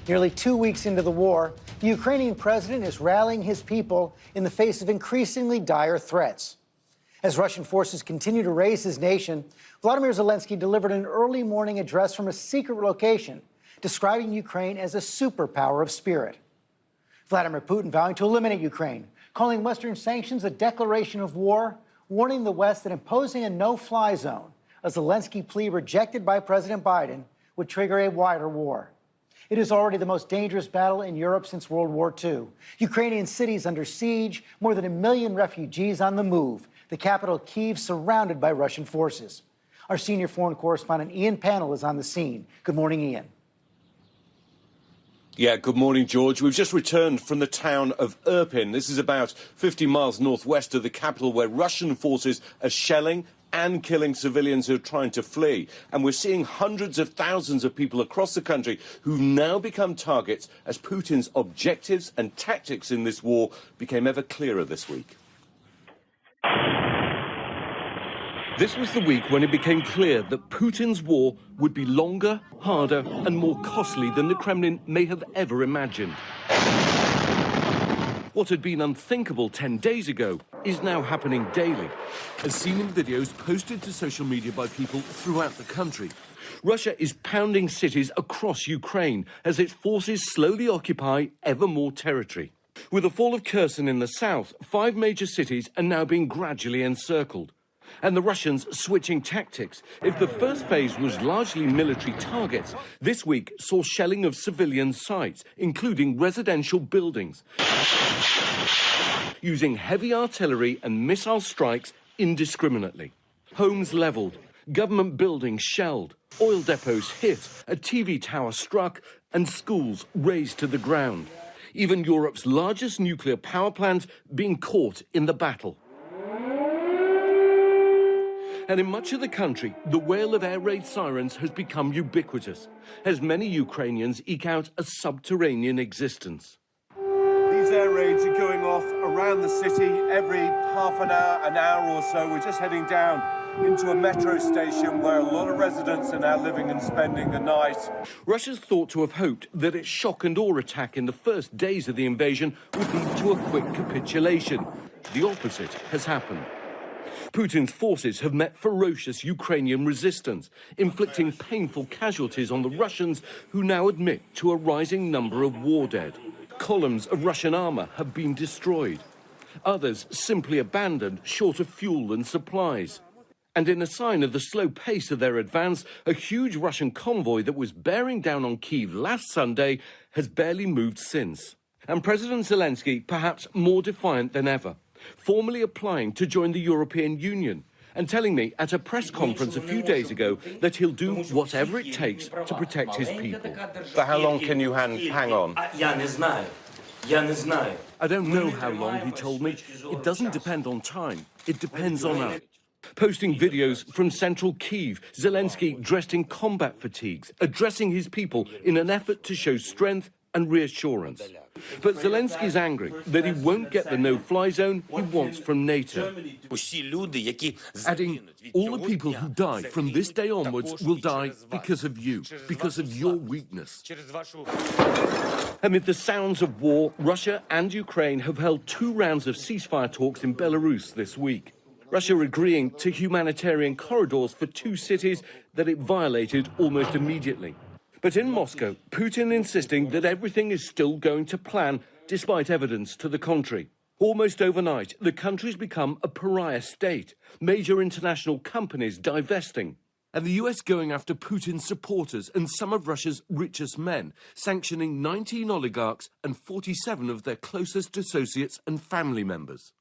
Nearly 2 weeks into the war, the Ukrainian president is rallying his people in the face of increasingly dire threats. As Russian forces continue to raze his nation, Vladimir Zelensky delivered an early morning address from a secret location, describing Ukraine as a superpower of spirit. Vladimir Putin vowing to eliminate Ukraine, calling Western sanctions a declaration of war, warning the West that imposing a no-fly zone, a Zelensky plea rejected by President Biden, would trigger a wider war. It is already the most dangerous battle in Europe since World War II. Ukrainian cities under siege, more than 1 million refugees on the move, the capital Kyiv surrounded by Russian forces. Our senior foreign correspondent Ian Pannell is on the scene. Good morning, Ian. Yeah, good morning, George. We've just returned from the town of Irpin. This is about 50 miles northwest of the capital, where Russian forces are shelling and killing civilians who are trying to flee. And we're seeing hundreds of thousands of people across the country who've now become targets as Putin's objectives and tactics in this war became ever clearer this week. This was the week when it became clear that Putin's war would be longer, harder and more costly than the Kremlin may have ever imagined. What had been unthinkable 10 days ago is now happening daily, as seen in videos posted to social media by people throughout the country. Russia is pounding cities across Ukraine as its forces slowly occupy ever more territory. With the fall of Kherson in the south, 5 major cities are now being gradually encircled. And the Russians switching tactics. If the first phase was largely military targets, this week saw shelling of civilian sites, including residential buildings, using heavy artillery and missile strikes indiscriminately. Homes levelled, government buildings shelled, oil depots hit, a TV tower struck, and schools razed to the ground. Even Europe's largest nuclear power plant being caught in the battle. And in much of the country, the wail of air raid sirens has become ubiquitous, as many Ukrainians eke out a subterranean existence. These air raids are going off around the city every half an hour or so. We're just heading down into a metro station where a lot of residents are now living and spending the night. Russia's thought to have hoped that its shock and awe attack in the first days of the invasion would lead to a quick capitulation. The opposite has happened. Putin's forces have met ferocious Ukrainian resistance, inflicting painful casualties on the Russians, who now admit to a rising number of war dead. Columns of Russian armour have been destroyed. Others simply abandoned, short of fuel and supplies. And in a sign of the slow pace of their advance, a huge Russian convoy that was bearing down on Kyiv last Sunday has barely moved since. And President Zelensky, perhaps more defiant than ever, formally applying to join the European Union and telling me at a press conference a few days ago that he'll do whatever it takes to protect his people. For how long can you hang on? I don't know how long, he told me. It doesn't depend on time. It depends on us. Posting videos from central Kyiv, Zelensky dressed in combat fatigues, addressing his people in an effort to show strength and reassurance. But Zelensky's angry that he won't get the no-fly zone he wants from NATO, adding, all the people who die from this day onwards will die because of you, because of your weakness. Amid the sounds of war, Russia and Ukraine have held 2 rounds of ceasefire talks in Belarus this week. Russia agreeing to humanitarian corridors for 2 cities that it violated almost immediately. But in Moscow, Putin insisting that everything is still going to plan, despite evidence to the contrary. Almost overnight, the country's become a pariah state, major international companies divesting, and the US going after Putin's supporters and some of Russia's richest men, sanctioning 19 oligarchs and 47 of their closest associates and family members.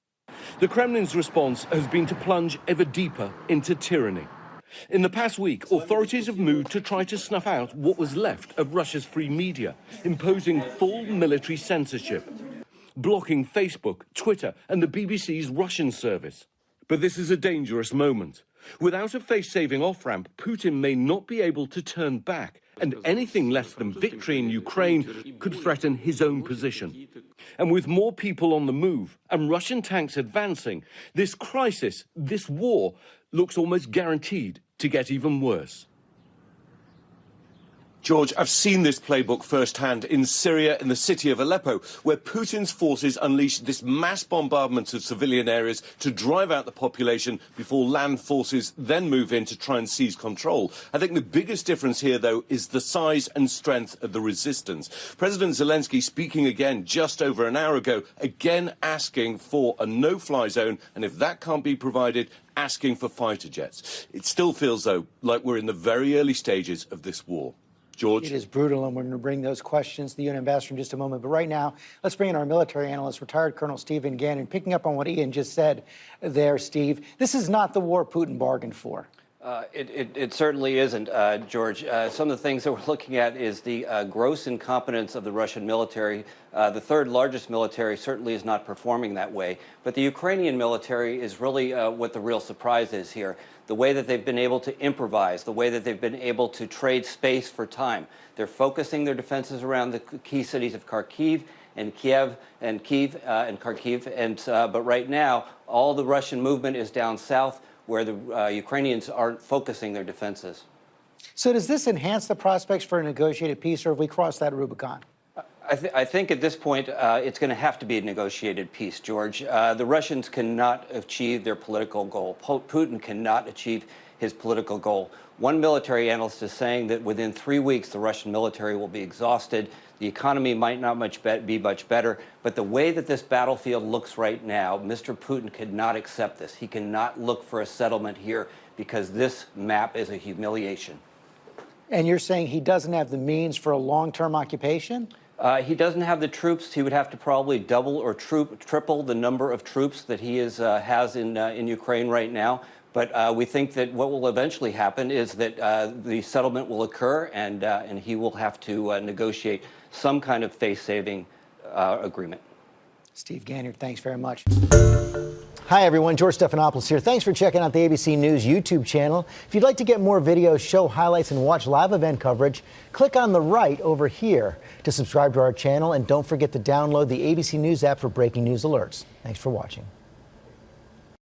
The Kremlin's response has been to plunge ever deeper into tyranny. In the past week, authorities have moved to try to snuff out what was left of Russia's free media, imposing full military censorship, blocking Facebook, Twitter and the BBC's Russian service. But this is a dangerous moment. Without a face-saving off-ramp, Putin may not be able to turn back, and anything less than victory in Ukraine could threaten his own position. And with more people on the move and Russian tanks advancing, this crisis, this war, looks almost guaranteed to get even worse. George, I've seen this playbook firsthand in Syria, in the city of Aleppo, where Putin's forces unleashed this mass bombardment of civilian areas to drive out the population before land forces then move in to try and seize control. I think the biggest difference here, though, is the size and strength of the resistance. President Zelensky speaking again just over an hour ago, again asking for a no-fly zone, and if that can't be provided, asking for fighter jets. It still feels, though, like we're in the very early stages of this war. George? It is brutal, and we're going to bring those questions to the UN ambassador in just a moment. But right now, let's bring in our military analyst, retired Colonel Stephen Gannon. Picking up on what Ian just said there, Steve, this is not the war Putin bargained for. It certainly isn't, George. Some of the things that we're looking at is the gross incompetence of the Russian military. The third largest military certainly is not performing that way. But the Ukrainian military is really what the real surprise is here. The way that they've been able to improvise, the way that they've been able to trade space for time. They're focusing their defenses around the key cities of Kharkiv and Kiev and Kharkiv. But right now, all the Russian movement is down south, where the Ukrainians aren't focusing their defenses. So does this enhance the prospects for a negotiated peace, or have we crossed that Rubicon? I think at this point it's going to have to be a negotiated peace, George. The Russians cannot achieve their political goal. Putin cannot achieve his political goal. One military analyst is saying that within 3 weeks the Russian military will be exhausted. The economy might not be much better, but the way that this battlefield looks right now, Mr. Putin cannot accept this. He cannot look for a settlement here because this map is a humiliation. And you're saying he doesn't have the means for a long-term occupation? He doesn't have the troops. He would have to probably double or triple the number of troops that he has in Ukraine right now. But we think that what will eventually happen is that the settlement will occur, and he will have to negotiate some kind of face-saving agreement. Steve Ganyard, thanks very much. Hi, everyone. George Stephanopoulos here. Thanks for checking out the ABC News YouTube channel. If you'd like to get more videos, show highlights, and watch live event coverage, click on the right over here to subscribe to our channel. And don't forget to download the ABC News app for breaking news alerts. Thanks for watching.